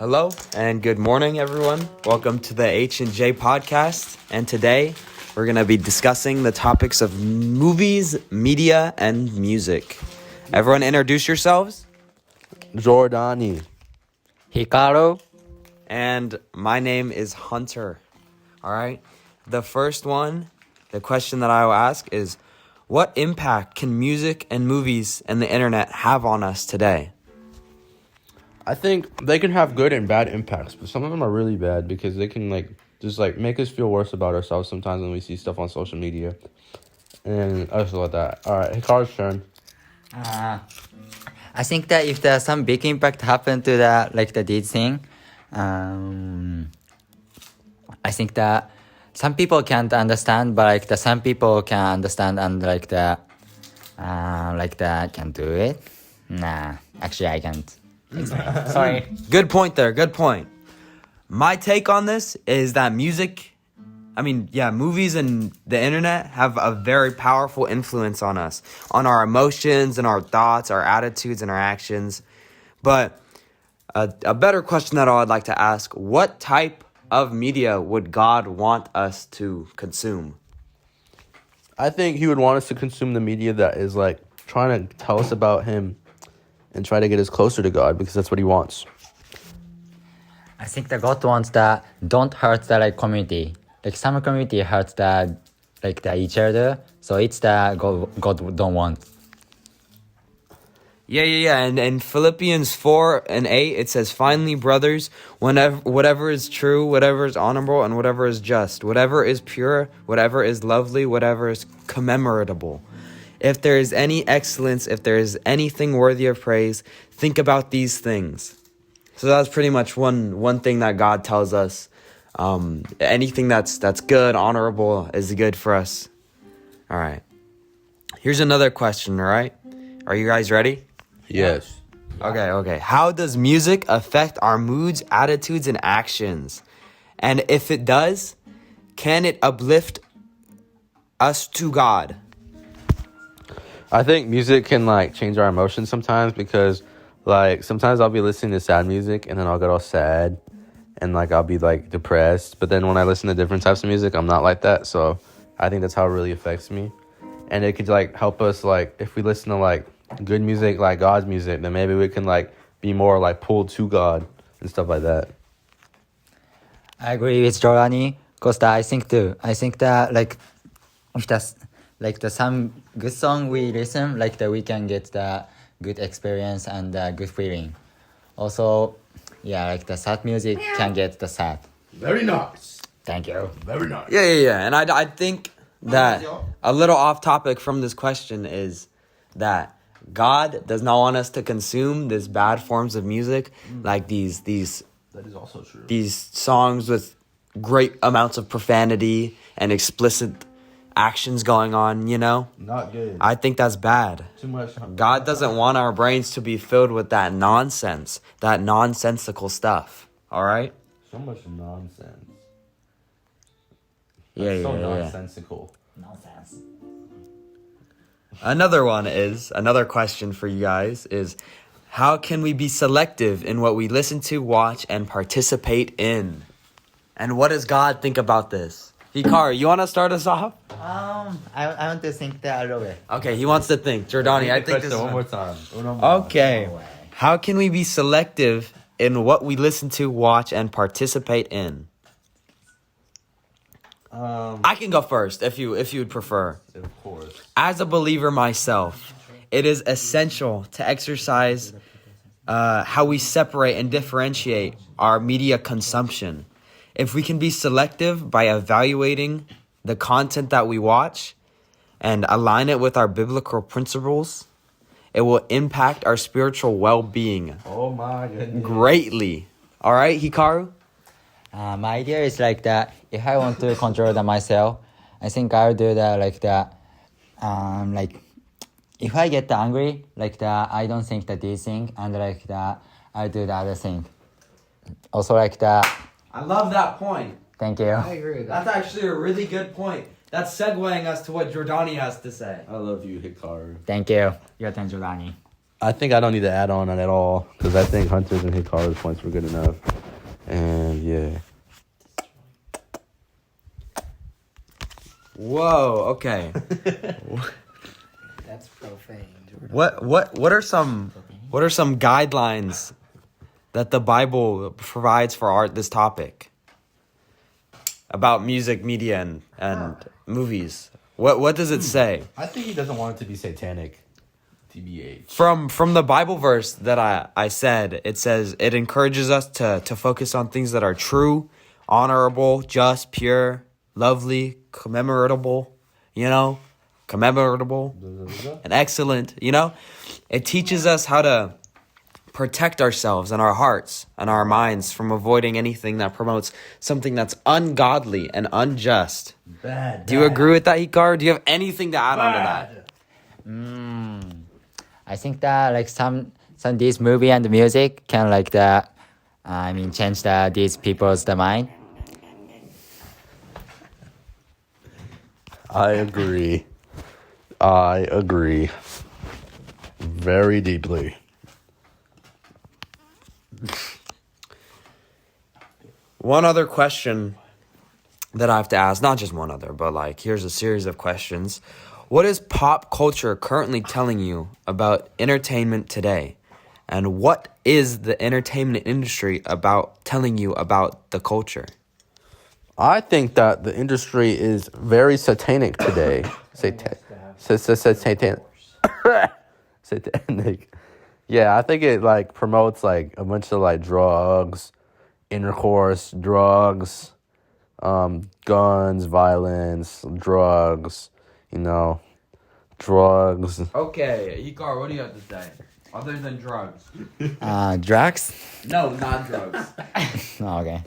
Hello and good morning, everyone. Welcome to the H&J podcast. And today we're going to be discussing the topics of movies, media, and music. Everyone introduce yourselves. Jordani. Hikaru. And my name is Hunter. All right. The first one, the question that I will ask is, what impact can music and movies and the internet have on us today? I think they can have good and bad impacts, but some of them are really bad because they can just make us feel worse about ourselves sometimes when we see stuff on social media and stuff like that. All right, Hikaru's turn. I think that if there's some big impact happen to this thing, I think that some people can't understand, but some people can understand and can do it. Nah, actually I can't. Sorry. Good point there. Good point. My take on this is that movies and the internet have a very powerful influence on us, on our emotions and our thoughts, our attitudes and our actions. But a better question that I'd like to ask, what type of media would God want us to consume? I think he would want us to consume the media that is trying to tell us about him and try to get us closer to God because that's what he wants. I think that God wants that don't hurt the community. Some community hurts each other, so it's that God don't want. Yeah. And in Philippians 4:8, it says, "Finally, brothers, whatever is true, whatever is honorable, and whatever is just, whatever is pure, whatever is lovely, whatever is commemorable. If there is any excellence, if there is anything worthy of praise, think about these things." So that's pretty much one thing that God tells us. Anything that's good, honorable, is good for us. All right. Here's another question, all right? Are you guys ready? Yes. Okay. How does music affect our moods, attitudes, and actions? And if it does, can it uplift us to God? I think music can change our emotions sometimes because sometimes I'll be listening to sad music and then I'll get all sad and I'll be depressed. But then when I listen to different types of music, I'm not like that. So I think that's how it really affects me. And it could help us if we listen to good music, God's music, then maybe we can be more pulled to God and stuff like that. I agree with Jorani, because I think that if that's some good song we listen, we can get the good experience and the good feeling. Also, the sad music can get the sad. Very nice. Thank you. Very nice. Yeah. And I think that a little off topic from this question is that God does not want us to consume these bad forms of music, these That is also true. these songs with great amounts of profanity and explicit actions going on, Not good. I think that's bad. Too much. God doesn't want our brains to be filled with that nonsense, that nonsensical stuff. All right? So much nonsense. Yeah. Nonsensical. Nonsense. Another question for you guys is, how can we be selective in what we listen to, watch, and participate in? And what does God think about this? Hikaru, you want to start us off? I want to think that a little bit. Okay, he wants to think. Jordani, I think this one more time. Okay. No way. How can we be selective in what we listen to, watch, and participate in? I can go first if you would prefer. Of course. As a believer myself, it is essential to exercise how we separate and differentiate our media consumption. If we can be selective by evaluating the content that we watch and align it with our biblical principles, it will impact our spiritual well-being Oh my goodness. greatly. All right, Hikaru? My idea is that if I want to control myself, I think I'll do that if I get angry, I don't think that this thing, and I'll do the other thing. Also I love that point. thank you. I agree with that. That's actually a really good point. That's segueing us to what Jordani has to say. I love you, Hikaru. Thank you. Your turn, Jordani. I think I don't need to add on at all because I think Hunter's and Hikaru's points were good enough. And yeah. Whoa. Okay. That's profane. What are some guidelines that the Bible provides for this topic about music, media, and movies? What does it say? I think he doesn't want it to be satanic. TBH. From the Bible verse that I said, it says it encourages us to focus on things that are true, honorable, just, pure, lovely, commemorable, and excellent, It teaches us how to protect ourselves and our hearts and our minds from avoiding anything that promotes something that's ungodly and unjust. Bad. Do you agree with that, Hikaru? Do you have anything to add on to that? I think that like some these movie and music can like change these people's mind. I agree. I agree. Very deeply. One other question that I have to ask, not just one other, but like here's a series of questions. What is pop culture currently telling you about entertainment today? And what is the entertainment industry about telling you about the culture? I think that the industry is very satanic today. Satanic. Satanic. Yeah, I think it like promotes like a bunch of like drugs, intercourse, drugs, guns, violence, drugs, drugs. Okay, Hikaru, what do you have to say? Other than drugs. Drugs? No, not drugs. Oh, okay.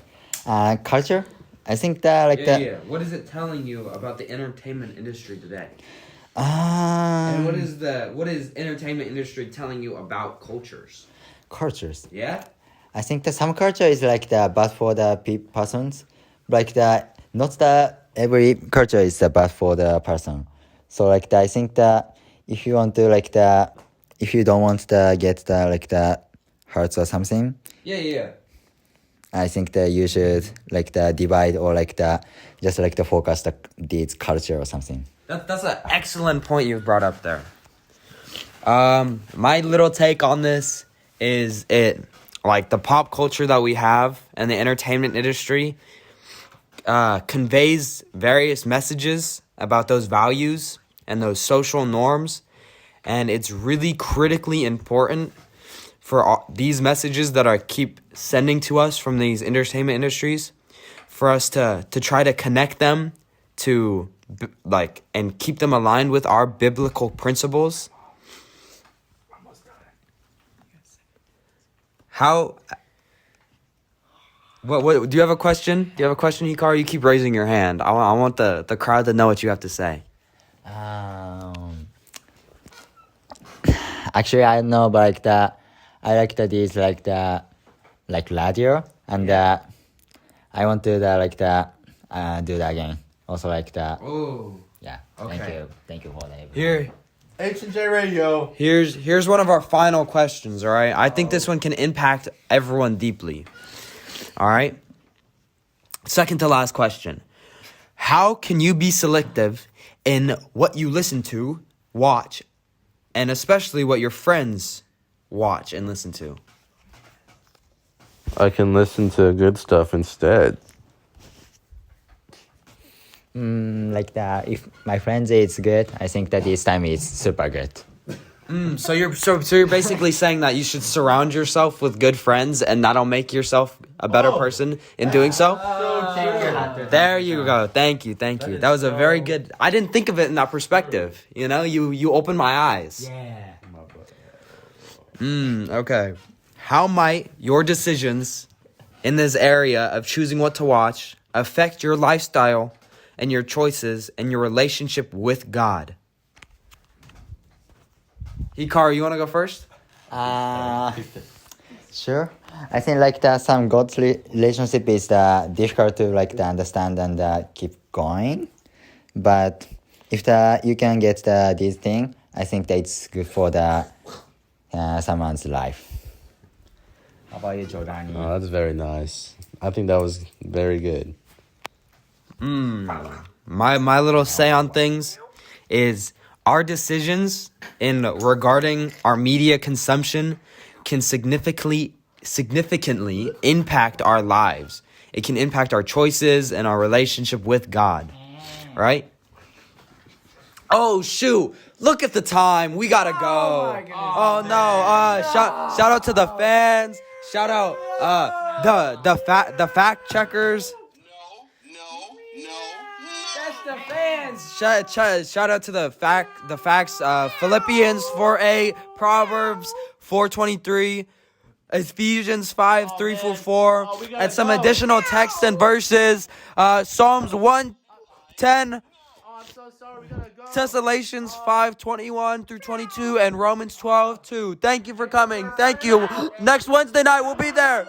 Culture? I think that like Yeah. What is it telling you about the entertainment industry today? And what is entertainment industry telling you about cultures? Cultures. Yeah? I think that some culture is like bad for the persons, like not that every culture is bad for the person. So like I think that if you want to if you don't want to get the hurts or something, Yeah. I think that you should divide or just focus these culture or something. That's an excellent point you've brought up there. My little take on this is the pop culture that we have and the entertainment industry conveys various messages about those values and those social norms, and it's really critically important for these messages that I keep sending to us from these entertainment industries, for us to try to connect them to and keep them aligned with our biblical principles. How? What? Do you have a question? Do you have a question, Hikaru? You keep raising your hand. I want the crowd to know what you have to say. Actually, I don't know, but I like these radio, and I want to do that again. Also Oh. Yeah. Okay. Thank you for that. Here. H&J Radio. Here's one of our final questions, all right? I think this one can impact everyone deeply. All right? Second to last question. How can you be selective in what you listen to, watch, and especially what your friends watch and listen to? I can listen to good stuff instead. If my friends say it's good, I think that this time is super good. So you're basically saying that you should surround yourself with good friends, and that'll make yourself a better person in doing so? There you go. Thank you. That was a very good. I didn't think of it in that perspective. You opened my eyes. Yeah. Okay. How might your decisions in this area of choosing what to watch affect your lifestyle and your choices and your relationship with God? Hikaru, you want to go first? Sure. I think some God's relationship is difficult to to understand and keep going. But if you can get this thing, I think that it's good for someone's life. How about you, Jordani? Oh, that's very nice. I think that was very good. My little say on things is our decisions in regarding our media consumption can significantly impact our lives. It can impact our choices and our relationship with God, right? Oh shoot! Look at the time. We gotta go. Oh no! Shout out to the fans. Shout out the fact checkers. That's the fans. Shout out to the facts. Philippians 4:8, Proverbs 4:23, Ephesians 5:3-4, and some additional texts and verses. Psalms 1:10. Thessalonians 5:21-22 and Romans 12:2. Thank you for coming. Thank you. Next Wednesday night we'll be there.